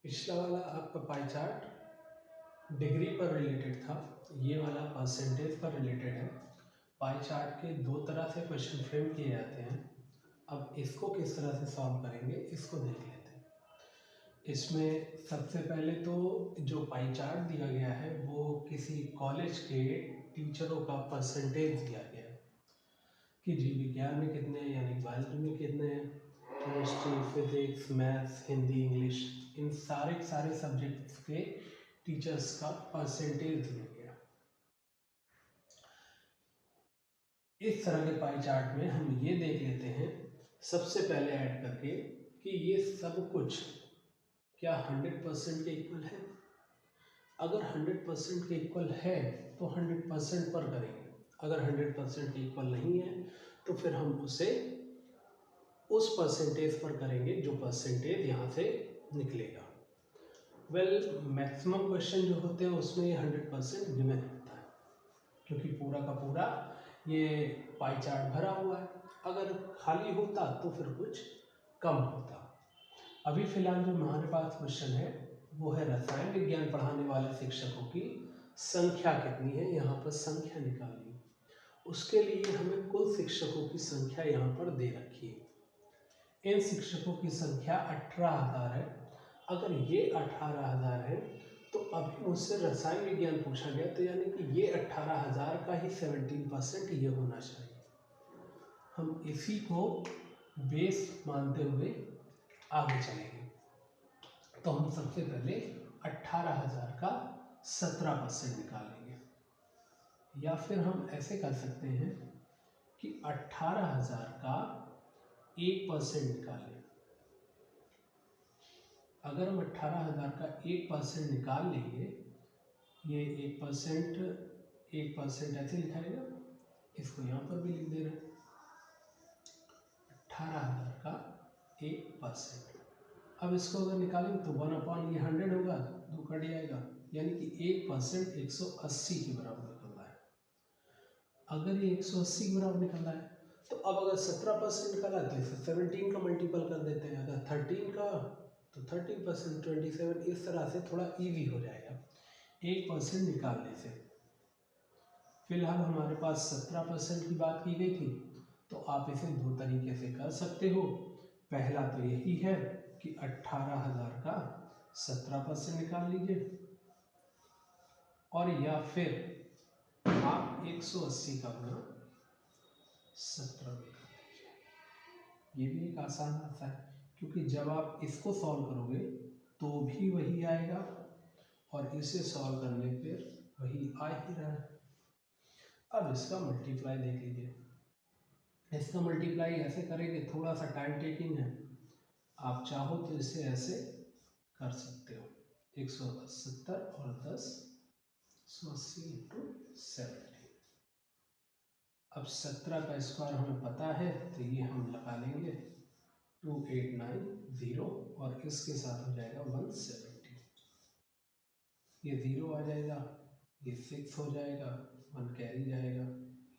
पिछला वाला आपका पाई चार्ट डिग्री पर रिलेटेड था, ये वाला परसेंटेज पर रिलेटेड है। पाई चार्ट के दो तरह से क्वेश्चन फ्रेम किए जाते हैं। अब इसको किस तरह से सॉल्व करेंगे इसको देख लेते हैं। इसमें सबसे पहले तो जो पाई चार्ट दिया गया है वो किसी कॉलेज के टीचरों का परसेंटेज दिया गया है कि जीव विज्ञान में कितने हैं, यानी बायोलॉजी में कितने हैं, chemistry, physics, maths, Hindi, English, इन सारे सब्जेक्ट्स के टीचर्स का परसेंटेज दिया गया। इस तरह के पाई चार्ट में हम ये देख लेते हैं सबसे पहले ऐड करके कि ये सब कुछ क्या 100% के इक्वल है। अगर 100% के इक्वल है तो 100% पर करेंगे, अगर 100% के इक्वल नहीं है तो फिर हम उसे उस परसेंटेज पर करेंगे जो परसेंटेज यहाँ से निकलेगा। मैक्सिमम क्वेश्चन जो होते हैं उसमें 100% गिवन होता है, क्योंकि पूरा का पूरा ये पाई चार्ट भरा हुआ है। अगर खाली होता तो फिर कुछ कम होता। अभी फिलहाल जो हमारे पास क्वेश्चन है वो है रसायन विज्ञान पढ़ाने वाले शिक्षकों की संख्या कितनी है, यहाँ पर संख्या निकालनी। उसके लिए हमें कुल शिक्षकों की संख्या यहाँ पर दे रखी है। इन शिक्षकों की संख्या 18,000 है। अगर ये 18,000 है तो अभी मुझसे रसायन विज्ञान पूछा गया, तो यानी कि ये 18,000 का ही 17% ये होना चाहिए। हम इसी को बेस मानते हुए आगे चलेंगे। तो हम सबसे पहले 18,000 का 17% निकालेंगे, या फिर हम ऐसे कर सकते हैं कि 18,000 का 1% निकालें। अगर हम 18,000 का 1% निकाल लेंगे, ये 1% ऐसे लिखाएगा, इसको यहाँ पर भी लिख दे रहे हैं 18,000 का 1%। अब इसको अगर निकालेंगे तो 1/100 होगा, 2 कट जाएगा, यानी कि 1% 180 के बराबर निकल रहा है। अगर ये 180 के बराबर निकल रहा है तो अब अगर 17% निकला तो इसे 17 का मल्टीपल कर देते हैं, अगर 13 का तो 13%, 27, इस तरह से थोड़ा इजी हो जाएगा 1% निकालने से। फिलहाल हमारे पास 17% की बात की गई थी, तो आप इसे दो तरीके से कर सकते हो। पहला तो यही है कि 18,000 का 17% निकाल लीजिए, और या फिर आप 180 का गुना 17 में कर लीजिए। ये भी एक आसान रास्ता है, क्योंकि जब आप इसको सॉल्व करोगे तो भी वही आएगा और इसे सॉल्व करने पर वही आ ही रहा है। अब इसका मल्टीप्लाई देख लीजिए। इसका मल्टीप्लाई ऐसे करेंगे, थोड़ा सा टाइम टेकिंग है, आप चाहो तो इसे ऐसे कर सकते हो 170 और 10 180 इंटू 70। अब 17 का स्क्वायर हमें पता है तो ये हम लगा लेंगे 2890, और इसके साथ हो जाएगा 170। ये 0 आ जाएगा, ये 6 हो जाएगा, 1 कैरी जाएगा,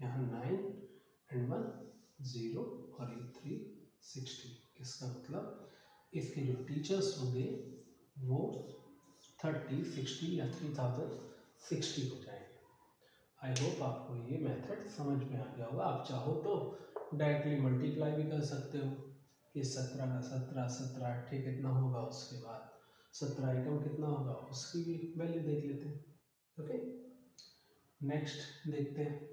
यहाँ 9 एंड 1 0, और ये 360। इसका मतलब इसके जो टीचर्स होंगे वो 3060 या 3060 हो जाएंगे। आई होप आपको ये मेथड समझ में आ गया होगा। आप चाहो तो डायरेक्टली मल्टीप्लाई भी कर सकते हो कि 17 का 17, 17 8 कितना होगा, उसके बाद 17 एकम कितना होगा, उसकी भी वैल्यू देख लेते हैं। ओके, नेक्स्ट देखते हैं।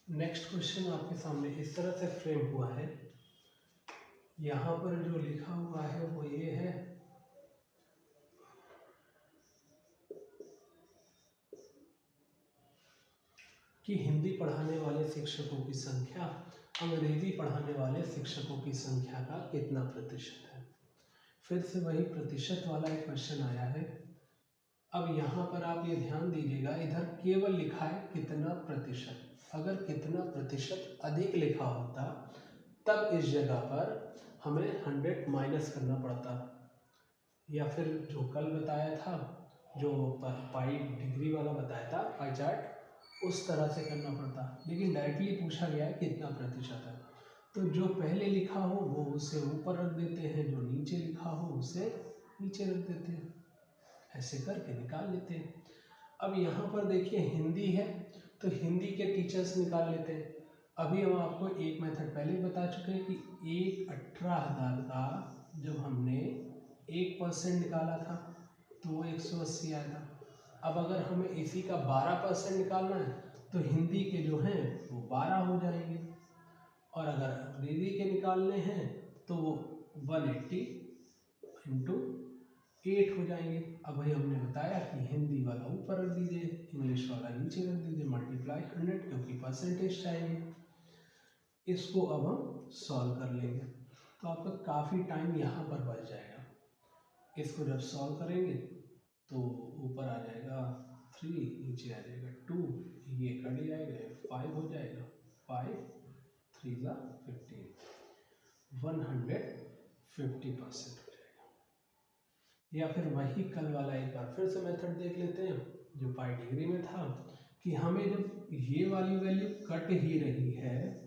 नेक्स्ट क्वेश्चन आपके सामने इस तरह से फ्रेम हुआ है। यहाँ पर जो लिखा हुआ है वो ये है कि हिंदी पढ़ाने वाले शिक्षकों की संख्या अंग्रेजी पढ़ाने वाले शिक्षकों की संख्या का कितना प्रतिशत है। फिर से वही प्रतिशत वाला एक क्वेश्चन आया है। अब यहाँ पर आप ये ध्यान दीजिएगा, इधर केवल लिखा है कितना प्रतिशत। अगर कितना प्रतिशत अधिक लिखा होता तब इस जगह पर हमें 100 माइनस करना पड़ता, या फिर जो कल बताया था जो पाई डिग्री वाला बताया था पाई चार्ट, उस तरह से करना पड़ता, लेकिन डायरेक्टली पूछा गया है कितना प्रतिशत है, तो जो पहले लिखा हो वो उसे ऊपर रख देते हैं, जो नीचे लिखा हो उसे नीचे रख देते हैं, ऐसे करके निकाल लेते हैं। अब यहाँ पर देखिए हिंदी है तो हिंदी के टीचर्स निकाल लेते हैं। अभी हम आपको एक मेथड पहले बता चुके हैं कि 18,000 का जब हमने 1% निकाला था तो वो 180 आया था। अब अगर हमें इसी का 12% निकालना है तो हिंदी के जो हैं वो 12 हो जाएंगे, और अगर अंग्रेजी के निकालने हैं तो वो 180 इंटू 8 हो जाएंगे। अब भाई हमने बताया कि हिंदी वाला ऊपर रख दीजिए, इंग्लिश वाला नीचे रख दीजिए, मल्टीप्लाई 100 क्योंकि परसेंटेज चाहिए। इसको अब हम सॉल्व कर लेंगे तो आपका काफ़ी टाइम यहाँ पर बच जाएगा। इसको जब सॉल्व करेंगे तो ऊपर आ जाएगा 3, नीचे आ जाएगा 2, ये कट जाएगा 5 हो जाएगा, 5 3 ज़ा 15, 150% हो जाएगा। या फिर वही कल वाला एक बार फिर से मेथड देख लेते हैं जो पाई डिग्री में था, कि हमें जब ये वाली वैल्यू कट ही रही है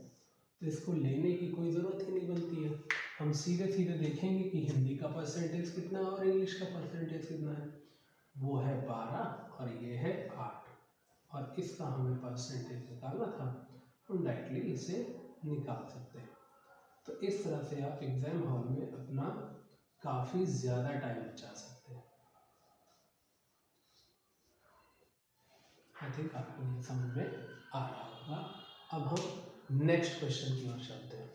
तो इसको लेने की कोई ज़रूरत ही नहीं बनती है। हम सीधे सीधे देखेंगे कि हिंदी का परसेंटेज कितना है और इंग्लिश का परसेंटेज कितना है। वो है 12 और ये है 8, और इसका हमें परसेंटेज निकालना था, हम डायरेक्टली इसे निकाल सकते हैं। तो इस तरह से आप एग्ज़ाम हॉल में अपना काफ़ी ज़्यादा टाइम बचा सकते हैं। आई थिंक आपको ये समझ में आ रहा होगा। अब हम नेक्स्ट क्वेश्चन की ओर चलते हैं।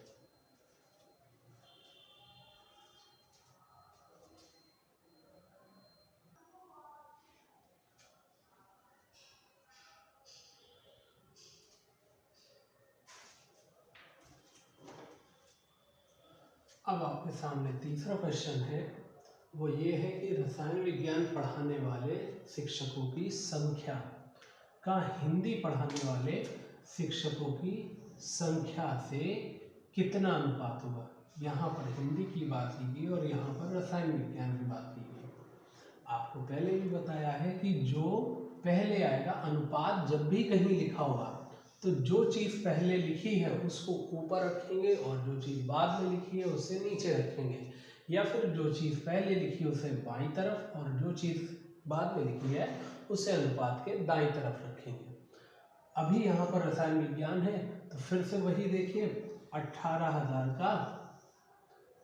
अब आपके सामने तीसरा क्वेश्चन है, वो ये है कि रसायन विज्ञान पढ़ाने वाले शिक्षकों की संख्या का हिंदी पढ़ाने वाले शिक्षकों की संख्या से कितना अनुपात होगा। यहाँ पर हिंदी की बात की गई और यहाँ पर रसायन विज्ञान की बात की गई। आपको पहले भी बताया है कि जो पहले आएगा, अनुपात जब भी कहीं लिखा होगा तो जो चीज़ पहले लिखी है उसको ऊपर रखेंगे और जो चीज़ बाद में लिखी है उसे नीचे रखेंगे, या फिर जो चीज़ पहले लिखी है उसे बाईं तरफ और जो चीज़ बाद में लिखी है उसे अनुपात के दाईं तरफ रखेंगे। अभी यहाँ पर रसायन विज्ञान है तो फिर से वही देखिए, 18,000 का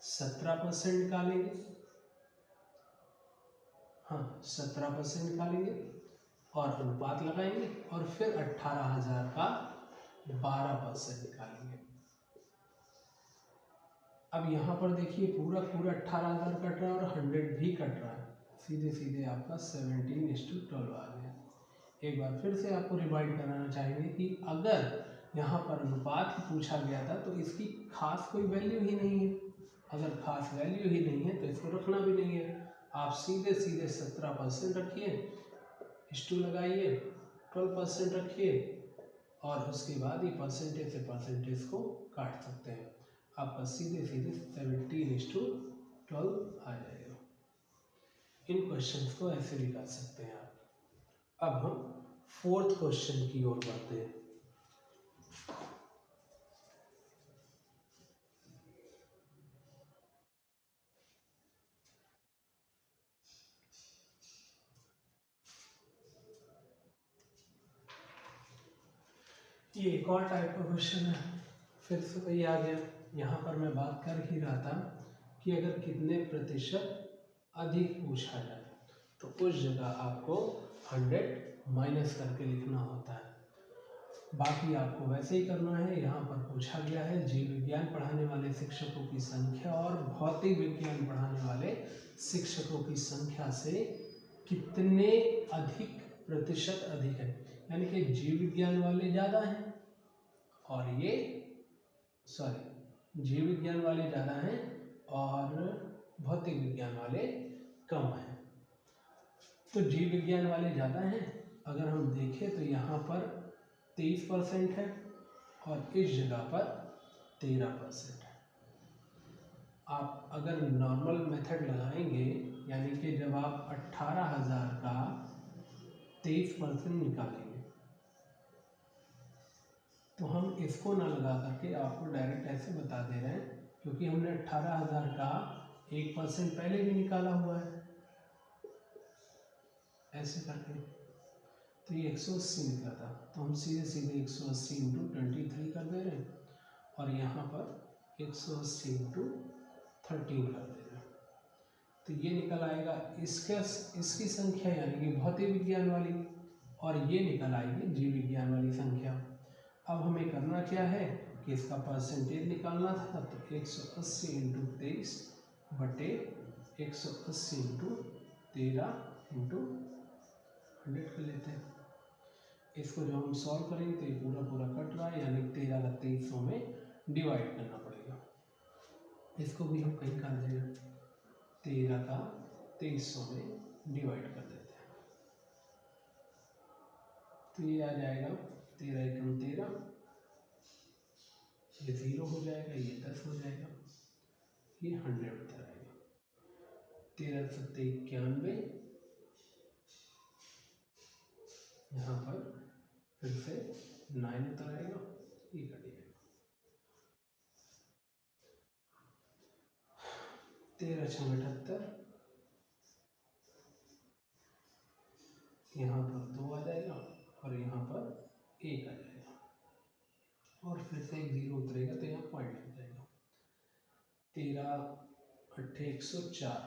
17% निकालेंगे, हाँ 17% निकालेंगे और अनुपात लगाएंगे, और फिर 18,000 का 12% निकालेंगे। अब यहाँ पर देखिए पूरा पूरा 18,000 कट रहा है और 100 भी कट रहा है, सीधे सीधे आपका 17:12 आ गया। एक बार फिर से आपको रिमाइंड कराना चाहेंगे कि अगर यहाँ पर अनुपात ही पूछा गया था तो इसकी खास कोई वैल्यू ही नहीं है। अगर खास वैल्यू ही नहीं है तो इसको रखना भी नहीं है। आप सीधे सीधे 17% रखिए, इस 2 लगाइए, 12% रखिए, और उसके बाद ये परसेंटेज से परसेंटेज को काट सकते हैं। आपका सीधे सीधे 17:12 आ जाएगा। इन क्वेश्चंस को ऐसे भी कर सकते हैं आप। अब हम फोर्थ क्वेश्चन की ओर बढ़ते हैं। ये एक और टाइप का क्वेश्चन है, फिर से वही आ गया। यहाँ पर मैं बात कर ही रहा था कि अगर कितने प्रतिशत अधिक पूछा जाए तो उस जगह आपको 100 माइनस करके लिखना होता है। बाकी आपको वैसे ही करना है। यहाँ पर पूछा गया है जीव विज्ञान पढ़ाने वाले शिक्षकों की संख्या और भौतिक विज्ञान पढ़ाने वाले शिक्षकों की संख्या से कितने अधिक प्रतिशत अधिक है, यानी कि जीव विज्ञान वाले ज़्यादा हैं और ये जीव विज्ञान वाले ज़्यादा हैं और भौतिक विज्ञान वाले कम हैं। तो जीव विज्ञान वाले ज़्यादा हैं, अगर हम देखें तो यहाँ पर 23% है और इस जगह पर 13% है। आप अगर नॉर्मल मेथड लगाएंगे यानी कि जब आप 18,000 का 23% निकालेंगे तो हम इसको ना लगा करके आपको डायरेक्ट ऐसे बता दे रहे हैं, क्योंकि हमने 18,000 का 1% पहले भी निकाला हुआ है ऐसे करके, तो ये 180 निकला था। तो हम सीधे सीधे 180 इंटू 23 कर दे रहे हैं और यहाँ पर 180 इंटू 13 कर दे रहे हैं। तो ये निकल आएगा इसकी संख्या यानी कि भौतिक विज्ञान वाली, और ये निकल आएगी जीव विज्ञान वाली संख्या। अब हमें करना क्या है कि इसका परसेंटेज निकालना था, तो 180 इंटू 23 बटे 180 इंटू 13 इंटू 100 कर लेते हैं। इसको जब हम सॉल्व करेंगे तो ये पूरा पूरा कट रहा है, यानी 13 का 2300 में डिवाइड करना पड़ेगा। इसको भी हम कहीं कर देंगे, 13 का 2300 में डिवाइड कर देते हैं। तो ये आ जाएगा 13 एकम 13, ये 0 हो जाएगा, ये 10 हो जाएगा, ये 100 उत्तर आएगा। 13 सत्ते 91, यहाँ पर फिर से 9 उतर आएगा, ये कट जाएगा। 13 6 78, यहाँ पर 2 आ जाएगा और यहाँ पर 1 आ जाएगा, और फिर से एक 0 उतरेगा तो यहाँ पॉइंट हो जाएगा। 13 8 104,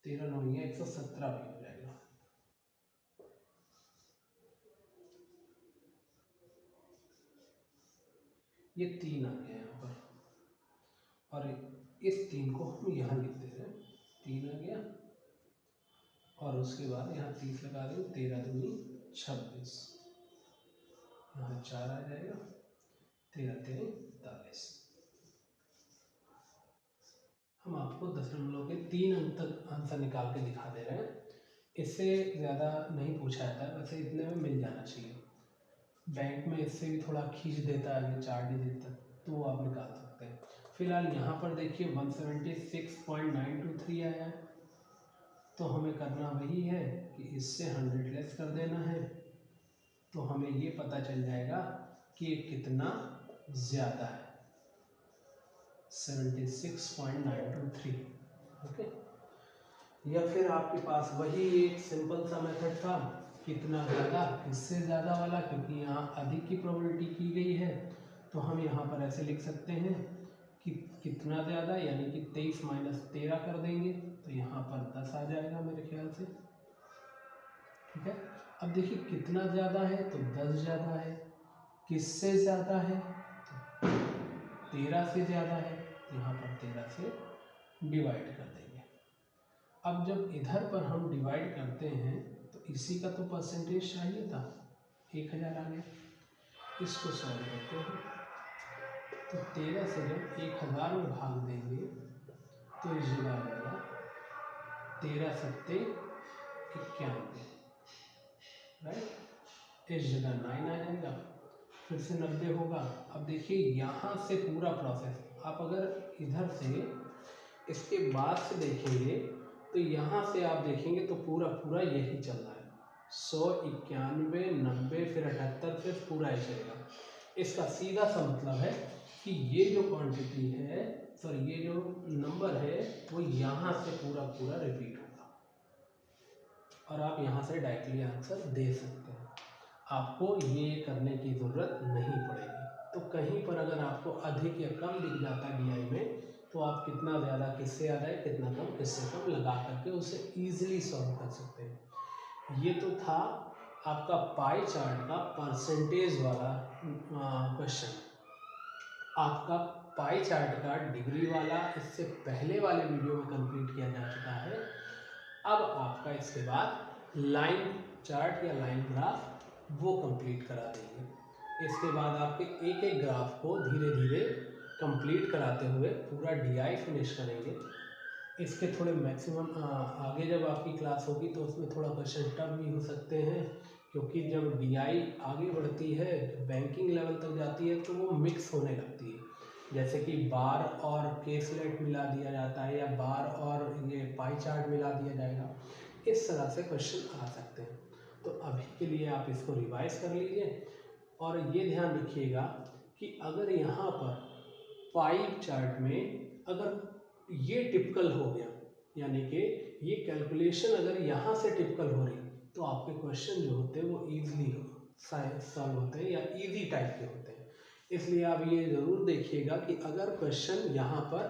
13 9 117 भी हो जाएगा। ये 3 आ गया यहाँ पर, और इस 3 को हम यहाँ लिख दे रहे हैं, 3 आ गया, और उसके बाद यहाँ 30 लगा देंगे, 13 दूनी 26, यहाँ 4 आ जाएगा, 13 13 43। हम आपको दशमलव के 3 अंक तक आंसर निकाल के दिखा दे रहे हैं, इससे ज़्यादा नहीं पूछा जाता है, वैसे इतने में मिल जाना चाहिए। बैंक में इससे भी थोड़ा खींच देता है 4 डिजिट तक, तो वो आप निकाल सकते हैं। फिलहाल यहाँ पर देखिए 176.923 आया है, तो हमें करना वही है कि इससे 100 लेस कर देना है, तो हमें ये पता चल जाएगा कि ये कितना ज़्यादा है, 76.923। ओके, या फिर आपके पास वही एक सिंपल सा मेथड था, कितना ज़्यादा किससे ज़्यादा वाला, क्योंकि यहाँ अधिक की प्रोबेबिलिटी की गई है, तो हम यहाँ पर ऐसे लिख सकते हैं कि कितना ज़्यादा, यानी कि 23 माइनस 13 कर देंगे, तो यहाँ पर 10 आ जाएगा मेरे ख्याल से। ठीक है, अब देखिए कितना ज़्यादा है तो 10 ज़्यादा है, किससे ज़्यादा है तो 13 से ज़्यादा है, तो यहाँ पर 13 से डिवाइड कर देंगे। अब जब इधर पर हम डिवाइड करते हैं तो इसी का तो परसेंटेज चाहिए था, 1000 आ गया। इसको सॉल्व करते हैं तो 13 से जब 1000 में भाग देंगे तो इस जगह आ जाएगा 13 सत्ते 91, राइट। इस जगह 9 आ जाएगा, फिर से 90 होगा। अब देखिए यहाँ से पूरा प्रोसेस, आप अगर इधर से इसके बाद से देखेंगे तो यहाँ से आप देखेंगे तो पूरा पूरा यही चल रहा है, 100 91 90 फिर 78 फिर पूरा ही चलेगा। इसका सीधा सा मतलब है कि ये जो क्वांटिटी है, सॉरी ये जो नंबर है, वो यहाँ से पूरा पूरा रिपीट होगा, और आप यहाँ से डायरेक्टली आंसर दे सकते हैं। आपको ये करने की ज़रूरत नहीं पड़ेगी। तो कहीं पर अगर आपको अधिक या कम दिख जाता है DI में, तो आप कितना ज़्यादा किससे ज़्यादा है, कितना कम किससे कम लगा करके उसे ईजिली सॉल्व कर सकते हैं। ये तो था आपका पाई चार्ट का परसेंटेज वाला क्वेश्चन। आपका पाई चार्ट का डिग्री वाला इससे पहले वाले वीडियो में कंप्लीट किया जा चुका है। अब आपका इसके बाद लाइन चार्ट या लाइन ग्राफ वो कंप्लीट करा देंगे। इसके बाद आपके एक एक ग्राफ को धीरे धीरे कंप्लीट कराते हुए पूरा DI फिनिश करेंगे। इसके थोड़े मैक्सिमम आगे जब आपकी क्लास होगी तो उसमें थोड़ा क्वेश्चन टफ भी हो सकते हैं, क्योंकि जब DI आगे बढ़ती है, बैंकिंग लेवल तक जाती है, तो वो मिक्स होने लगती है। जैसे कि बार और केसलेट मिला दिया जाता है या बार और ये पाई चार्ट मिला दिया जाएगा, इस तरह से क्वेश्चन आ सकते हैं। तो अभी के लिए आप इसको रिवाइज कर लीजिए और ये ध्यान रखिएगा कि अगर यहाँ पर पाई चार्ट में अगर ये टिपिकल हो गया, यानी कि ये कैलकुलेशन अगर यहाँ से टिपिकल हो रही, तो आपके क्वेश्चन जो होते हैं वो ईजिली सॉल्व होते हैं या इजी टाइप के होते हैं। इसलिए आप ये ज़रूर देखिएगा कि अगर क्वेश्चन यहाँ पर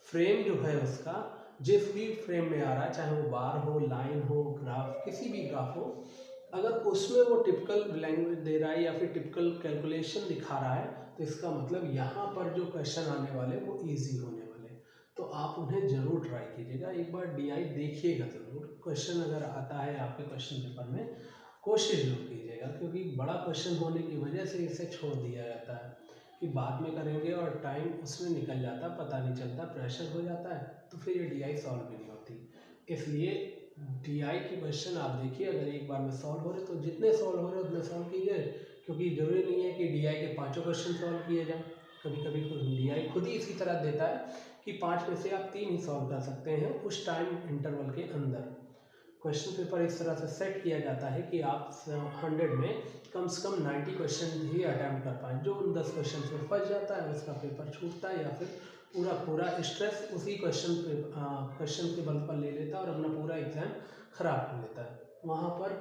फ्रेम जो है उसका जिस भी फ्रेम में आ रहा है, चाहे वो बार हो, लाइन हो, ग्राफ, किसी भी ग्राफ हो, अगर उसमें वो टिपिकल लैंग्वेज दे रहा है या फिर टिपिकल कैलकुलेशन दिखा रहा है, तो इसका मतलब यहाँ पर जो क्वेश्चन आने वाले वो इजी होने वाले। तो आप उन्हें ज़रूर ट्राई कीजिएगा, एक बार डीआई देखिएगा ज़रूर। क्वेश्चन अगर आता है आपके क्वेश्चन पेपर में, कोशिश जरूर कीजिएगा, क्योंकि बड़ा क्वेश्चन होने की वजह से इसे छोड़ दिया जाता है कि बाद में करेंगे और टाइम उसमें निकल जाता, पता नहीं चलता, प्रेशर हो जाता है, तो फिर ये डीआई सॉल्व भी नहीं होती। इसलिए डीआई की क्वेश्चन आप देखिए, अगर एक बार में सॉल्व हो रहे तो जितने सॉल्व हो रहे उतने सॉल्व कीजिए, क्योंकि ज़रूरी नहीं है कि डीआई के 5 क्वेश्चन सॉल्व किए जाएं। कभी कभी डीआई खुद ही इसी तरह देता है कि 5 में से आप 3 ही सॉल्व कर सकते हैं उस टाइम इंटरवल के अंदर। क्वेश्चन पेपर इस तरह से सेट किया जाता है कि आप 100 में कम से कम 90 क्वेश्चन ही अटैम्प्ट कर पाएँ। जो उन 10 क्वेश्चन में फंस जाता है उसका पेपर छूटता है, या फिर पूरा स्ट्रेस उसी क्वेश्चन के बल पर ले लेता है और अपना पूरा एग्ज़ाम ख़राब कर लेता है। वहाँ पर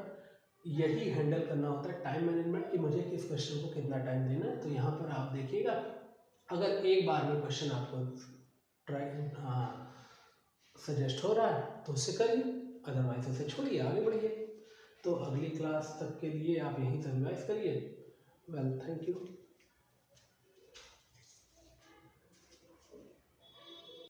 यही हैंडल करना होता है टाइम मैनेजमेंट, कि मुझे किस क्वेश्चन को कितना टाइम देना है। तो यहाँ पर आप देखिएगा, अगर एक बार में क्वेश्चन आपको सजेस्ट हो रहा है तो उससे करिए, अदरवाइज उसे छोड़िए, आगे बढ़िए। तो अगली क्लास तक के लिए आप यहीं से रिवाइज करिए। Well, thank you.